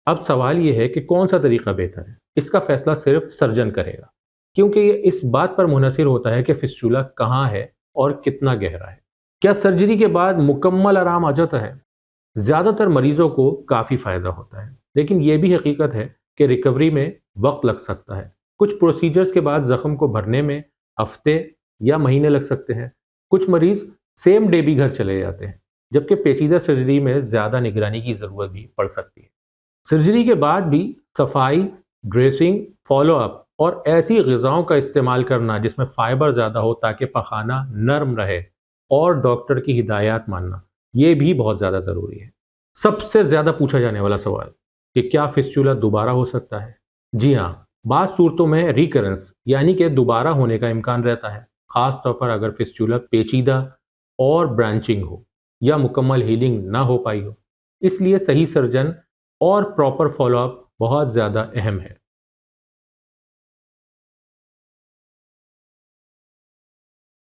अब सवाल ये है कि कौन सा तरीका बेहतर है। इसका फैसला सिर्फ सर्जन करेगा, क्योंकि ये इस बात पर मुनहसिर होता है कि फिस्टूला कहाँ है और कितना गहरा है। क्या सर्जरी के बाद मुकम्मल आराम आ जाता है? ज़्यादातर मरीजों को काफ़ी फ़ायदा होता है, लेकिन ये भी हकीकत है कि रिकवरी में वक्त लग सकता है। कुछ प्रोसीजर्स के बाद ज़ख्म को भरने में हफ्ते या महीने लग सकते हैं। कुछ मरीज सेम डे भी घर चले जाते हैं, जबकि पेचीदा सर्जरी में ज़्यादा निगरानी की ज़रूरत भी पड़ सकती है। सर्जरी के बाद भी सफाई, ड्रेसिंग, फॉलोअप और ऐसी ग़िज़ाओं का इस्तेमाल करना जिसमें फ़ाइबर ज़्यादा हो ताकि पखाना नरम रहे, और डॉक्टर की हिदायत मानना, ये भी बहुत ज़्यादा ज़रूरी है। सबसे ज़्यादा पूछा जाने वाला सवाल कि क्या फिस्टूला दोबारा हो सकता है? जी हाँ, बाज़ सूरतों में रिकरेंस यानी कि दोबारा होने का इम्कान रहता है, ख़ास तौर पर अगर फिस्टूला पेचीदा और ब्रांचिंग हो या मुकम्मल हीलिंग ना हो पाई हो। इसलिए सही सर्जन और प्रॉपर फॉलोअप बहुत ज़्यादा अहम है।